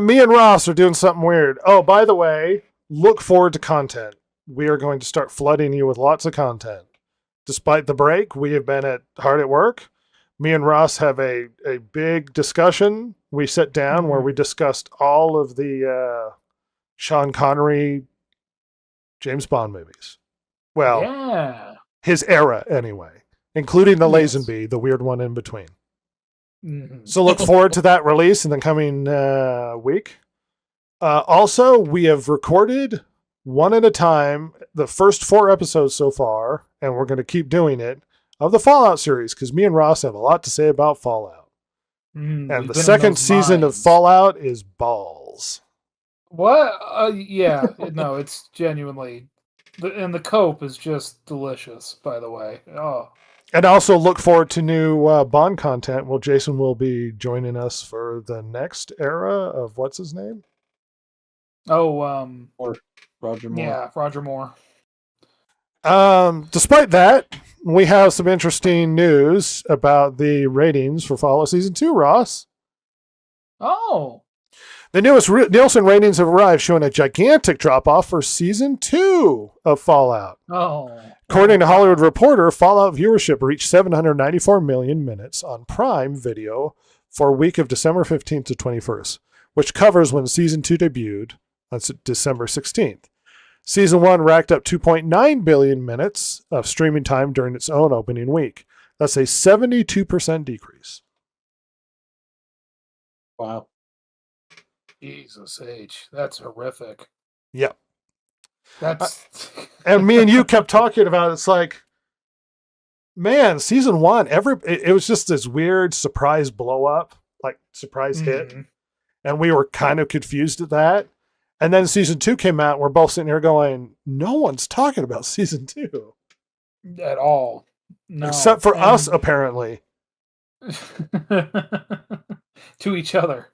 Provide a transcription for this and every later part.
Me and Ross are doing something weird. Oh, by the way, look forward to content. We are going to start flooding you with lots of content. Despite the break, we have been hard at work. Me and Ross have a big discussion. We sat down where we discussed all of the Sean Connery James Bond movies. Well, his era anyway, including the Lazenby, the weird one in between. So look forward to that release in the coming week. Also, we have recorded one at a time the first 4 episodes so far, and we're going to keep doing it, of the Fallout series, because me and Ross have a lot to say about Fallout. And the second season of Fallout is balls. What? Yeah, no, it's genuinely... And the cope is just delicious, by the way. Oh. And also look forward to new Bond content. Well, Jason will be joining us for the next era of what's his name? Or Roger Moore. Yeah, Roger Moore. Despite that, we have some interesting news about the ratings for Fallout Season 2, Ross. Oh. The newest Nielsen ratings have arrived, showing a gigantic drop-off for Season 2 of Fallout. Oh. According to Hollywood Reporter, Fallout viewership reached 794 million minutes on Prime Video for a week of December 15th to 21st, which covers when Season 2 debuted on December 16th. Season 1 racked up 2.9 billion minutes of streaming time during its own opening week. That's a 72% decrease. Wow. Jesus H. That's horrific. Yep. That's and me and you kept talking about it. It's like, man, Season 1, it was just this weird surprise blow up, like surprise hit. And we were kind of confused at that. And then Season 2 came out, and we're both sitting here going, no one's talking about Season 2. At all. No. Except for us, apparently. To each other.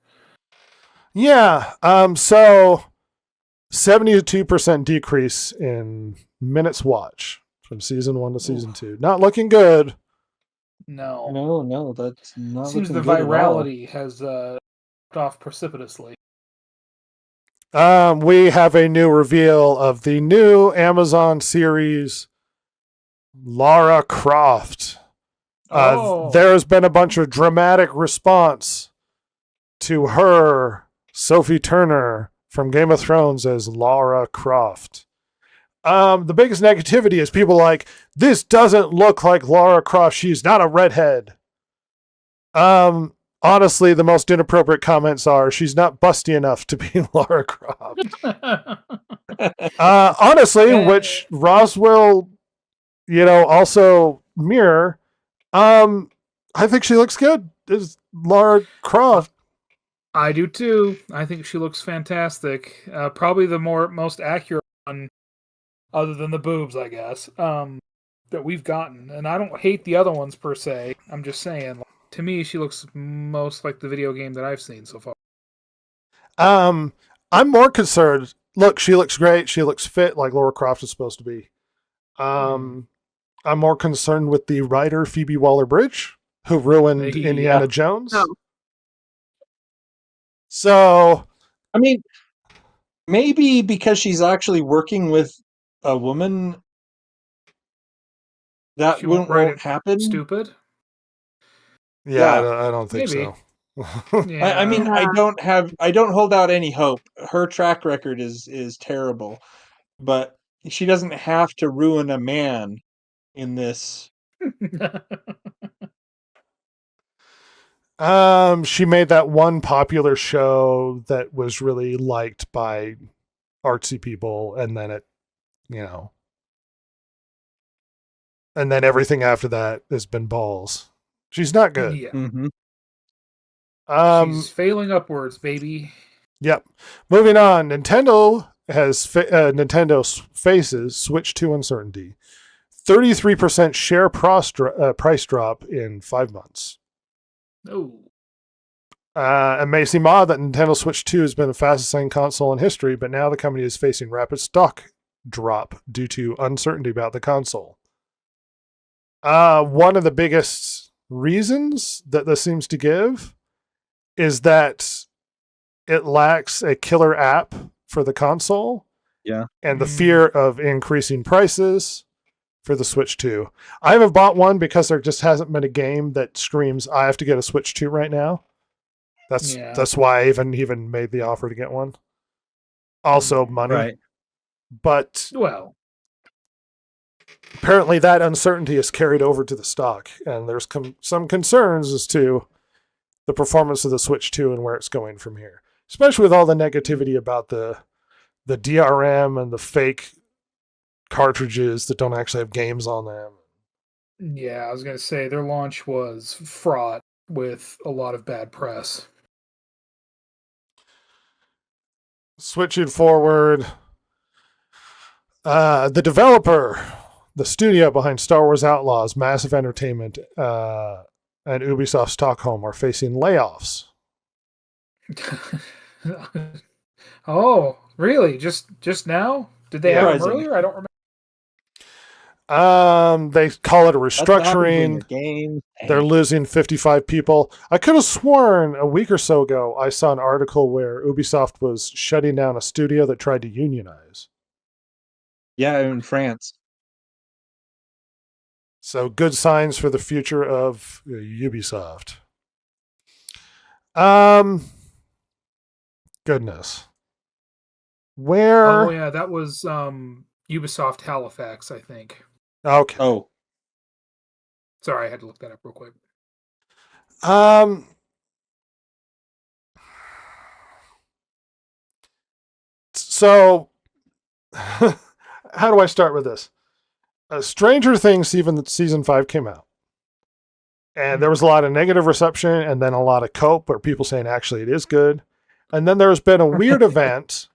Yeah. So 72% decrease in minutes watch from Season 1 to Season 2. Not looking good. No, that's not. Seems the virality has dropped off precipitously. We have a new reveal of the new Amazon series, Lara Croft. There has been a bunch of dramatic response to her, Sophie Turner, from Game of Thrones as Lara Croft. The biggest negativity is people like, this doesn't look like Lara Croft. She's not a redhead. Honestly, the most inappropriate comments are, she's not busty enough to be Lara Croft. Honestly, which Roswell, also mirror, I think she looks good as Lara Croft. I do too. I think she looks fantastic. Probably the most accurate one, other than the boobs, I guess, that we've gotten. And I don't hate the other ones per se. I'm just saying, to me, she looks most like the video game that I've seen so far. I'm more concerned. Look, she looks great. She looks fit like Lara Croft is supposed to be. I'm more concerned with the writer Phoebe Waller-Bridge, who ruined Indiana Jones. Oh. So, I mean, maybe because she's actually working with a woman, that won't happen. Stupid. Yeah. I don't think so. Yeah. I mean, I don't hold out any hope. Her track record is terrible, but she doesn't have to ruin a man in this. She made that one popular show that was really liked by artsy people, and then it, and then everything after that has been balls. She's not good. Yeah. Mm-hmm. She's failing upwards, baby. Yep. Moving on. Nintendo has Nintendo faces Switch 2 uncertainty. 33% share price drop in 5 months. Oh. It may seem odd that Nintendo Switch 2 has been the fastest selling console in history, but now the company is facing rapid stock drop due to uncertainty about the console. One of the biggest reasons that this seems to give is that it lacks a killer app for the console. Yeah. And the fear of increasing prices for the Switch 2. I haven't bought one because there just hasn't been a game that screams, I have to get a Switch 2 right now. That's why I even made the offer to get one. Also money. Right. But Well, apparently that uncertainty is carried over to the stock, and there's some concerns as to the performance of the Switch 2 and where it's going from here. Especially with all the negativity about the DRM and the fake cartridges that don't actually have games on them. yeah, I was going to say their launch was fraught with a lot of bad press. Switching forward, the developer, the studio behind Star Wars Outlaws, Massive Entertainment, and Ubisoft Stockholm are facing layoffs. Oh, really? Just now? Did they have them earlier? I don't remember. They call it a restructuring. They're losing 55 people. I could have sworn a week or so ago I saw an article where Ubisoft was shutting down a studio that tried to unionize. Yeah, in France. So good signs for the future of Ubisoft. Goodness. Where? Oh yeah, that was Ubisoft Halifax, I think. Okay. Oh. Sorry, I had to look that up real quick. So, how do I start with this? Stranger Things season 5 came out. And there was a lot of negative reception and then a lot of cope where people saying actually it is good. And then there's been a weird event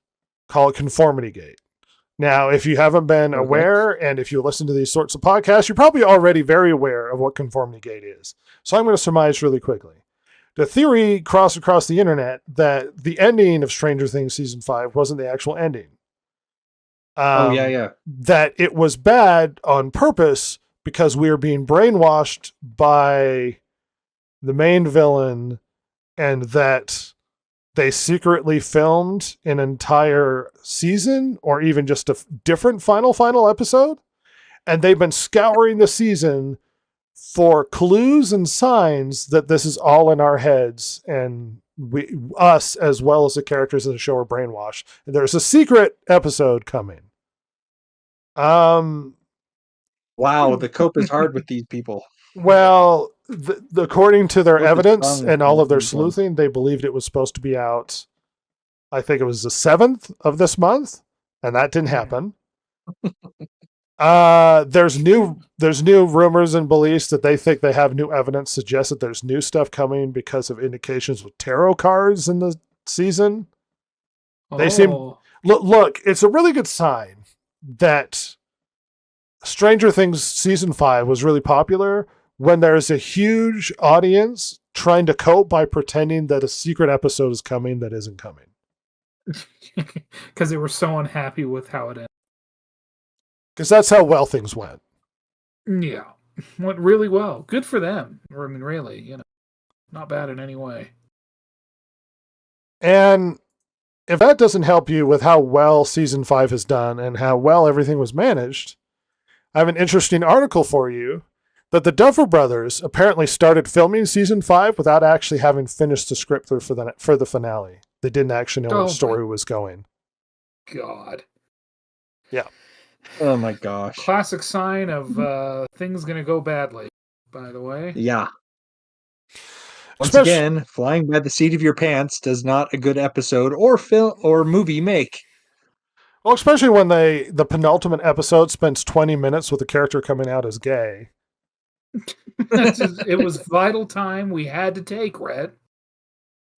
called Conformity Gate. Now, if you haven't been aware, and if you listen to these sorts of podcasts, you're probably already very aware of what Conformity Gate is. So I'm going to surmise really quickly. The theory crossed across the internet that the ending of Stranger Things season 5 wasn't the actual ending. That it was bad on purpose because we were being brainwashed by the main villain, and that they secretly filmed an entire season or even just a different final episode. And they've been scouring the season for clues and signs that this is all in our heads, and us as well as the characters in the show are brainwashed. And there's a secret episode coming. Wow, the cope is hard with these people. Well, according to their evidence and all of their sleuthing, they believed it was supposed to be out, I think it was the 7th of this month, and that didn't happen. There's new rumors and beliefs that they think they have new evidence suggests that there's new stuff coming because of indications with tarot cards in the season. They seem look, it's a really good sign that Stranger Things season 5 was really popular when there's a huge audience trying to cope by pretending that a secret episode is coming that isn't coming. Because they were so unhappy with how it ended. Because that's how well things went. Yeah. Went really well. Good for them. I mean, really, not bad in any way. And if that doesn't help you with how well season 5 has done and how well everything was managed, I have an interesting article for you that the Duffer Brothers apparently started filming season 5 without actually having finished the script for the finale. They didn't actually know where the story was going. God. Yeah. Oh my gosh. Classic sign of things going to go badly, by the way. Yeah. Once again, flying by the seat of your pants does not a good episode or film or movie make. Well, especially when the penultimate episode spends 20 minutes with the character coming out as gay. It was vital time we had to take, Rhett.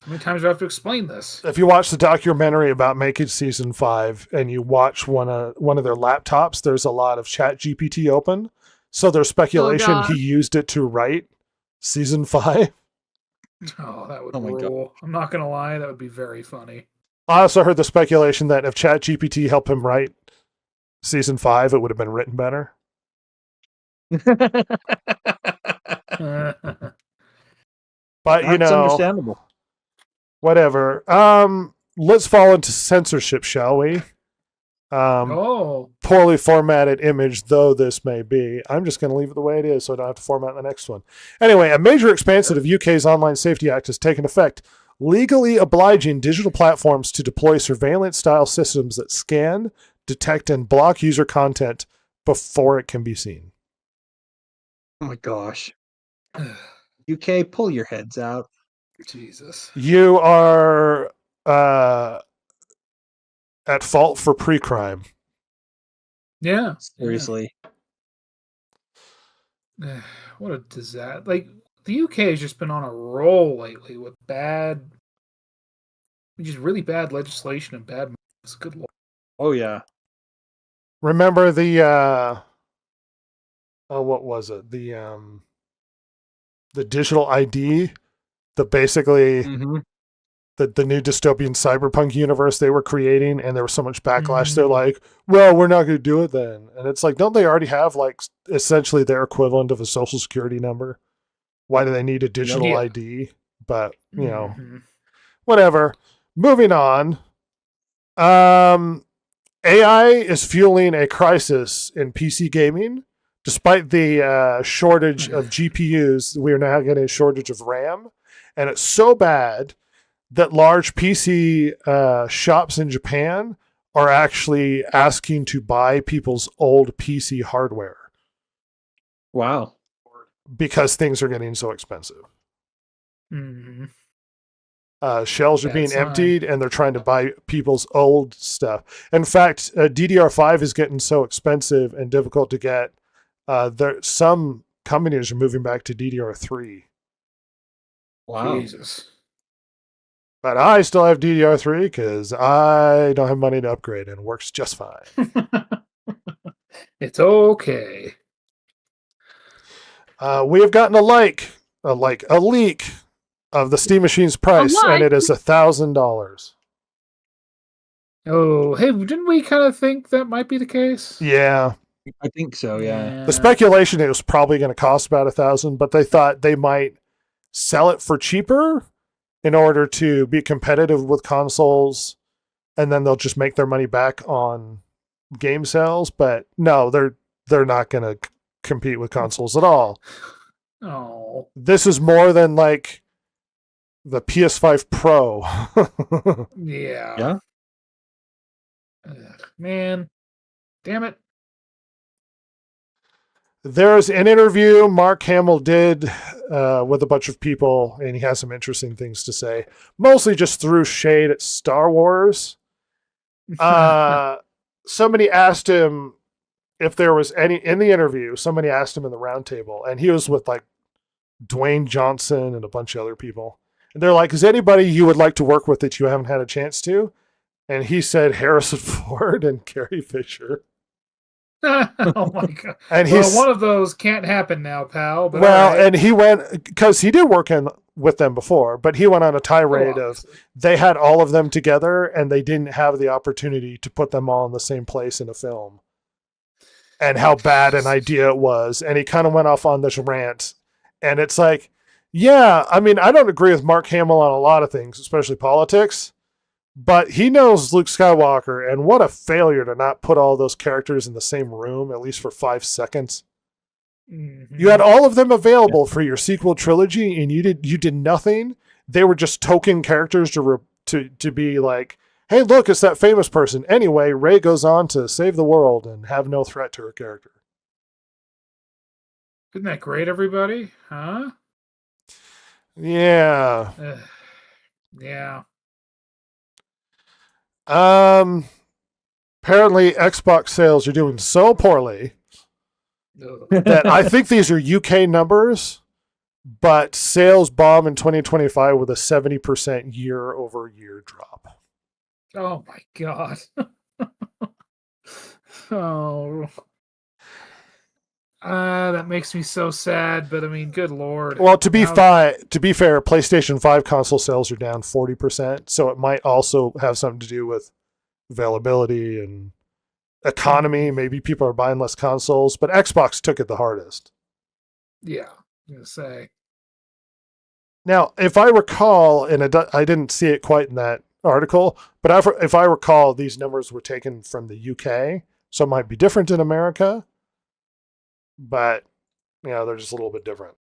How many times do I have to explain this? If you watch the documentary about making season 5 and you watch one of their laptops, there's a lot of ChatGPT open. So there's speculation he used it to write season 5. Oh, that would rule. I'm not going to lie. That would be very funny. I also heard the speculation that if ChatGPT helped him write season 5, it would have been written better. But, that's understandable. whatever. Let's fall into censorship, shall we? Poorly formatted image though this may be. I'm just going to leave it the way it is so I don't have to format the next one. Anyway, a major expansion of UK's Online Safety Act has taken effect, legally obliging digital platforms to deploy surveillance-style systems that scan, detect, and block user content before it can be seen. Oh my gosh. UK, pull your heads out. Jesus. You are at fault for pre-crime. Yeah. Seriously. Yeah. What a disaster. Like, the UK has just been on a roll lately with just really bad legislation and bad moves. Good lord. Oh yeah. Remember the what was it? The digital ID, the basically Mm-hmm. the new dystopian cyberpunk universe they were creating, and there was so much backlash. They're Mm. like, well, we're not going to do it then. And it's like, don't they already have like essentially their equivalent of a social security number? Why do they need a digital Yeah. ID? But, you know, Mhm. whatever. Moving on. AI is fueling a crisis in PC gaming. Despite the shortage of GPUs, we are now getting a shortage of RAM. And it's so bad that large PC shops in Japan are actually asking to buy people's old PC hardware Wow. because things are getting so expensive. Mhm. Shelves are Bad being sign. emptied and they're trying to buy people's old stuff. In fact, DDR5 is getting so expensive and difficult to get. Some companies are moving back to DDR3. Wow. Jesus. But I still have DDR3 because I don't have money to upgrade and it works just fine. It's okay. We have gotten a leak of the Steam Machine's price, and it is $1,000. Oh, hey, didn't we kind of think that might be the case? Yeah. I think so, yeah. The speculation it was probably going to cost about $1,000, but they thought they might sell it for cheaper in order to be competitive with consoles, and then they'll just make their money back on game sales. But no, they're not going to compete with consoles at all. Oh. This is more than like the PS5 Pro. Yeah. Yeah. Ugh, man. Damn it. There's an interview Mark Hamill did with a bunch of people, and he has some interesting things to say. Mostly just threw shade at Star Wars. Somebody asked him if there was any in the interview. Somebody asked him in the roundtable, and he was with like Dwayne Johnson and a bunch of other people. And they're like, "Is anybody you would like to work with that you haven't had a chance to?" And he said Harrison Ford and Carrie Fisher. Oh my god. And Well, one of those can't happen now, pal. But well, all right. and he went because he did work with them before, but he went on a tirade of they had all of them together and they didn't have the opportunity to put them all in the same place in a film, and how bad an idea it was. And he kind of went off on this rant, and it's like, yeah, I mean, I don't agree with Mark Hamill on a lot of things, especially politics. But he knows Luke Skywalker, and what a failure to not put all those characters in the same room, at least for 5 seconds. Mhm. You had all of them available for your sequel trilogy, and you did nothing. They were just token characters to be like, hey, look, it's that famous person. Anyway, Rey goes on to save the world and have no threat to her character. Isn't that great, everybody? Huh? Yeah. Yeah. Apparently Xbox sales are doing so poorly that I think these are UK numbers, but sales bomb in 2025 with a 70% year-over-year drop. Oh my god. Oh. That makes me so sad, but I mean, good lord. Well, to be fair, PlayStation 5 console sales are down 40%, so it might also have something to do with availability and economy. Maybe people are buying less consoles, but Xbox took it the hardest. Yeah, I'm gonna say. Now, if I recall, and I didn't see it quite in that article, but if I recall, these numbers were taken from the UK, so it might be different in America, but they're just a little bit different.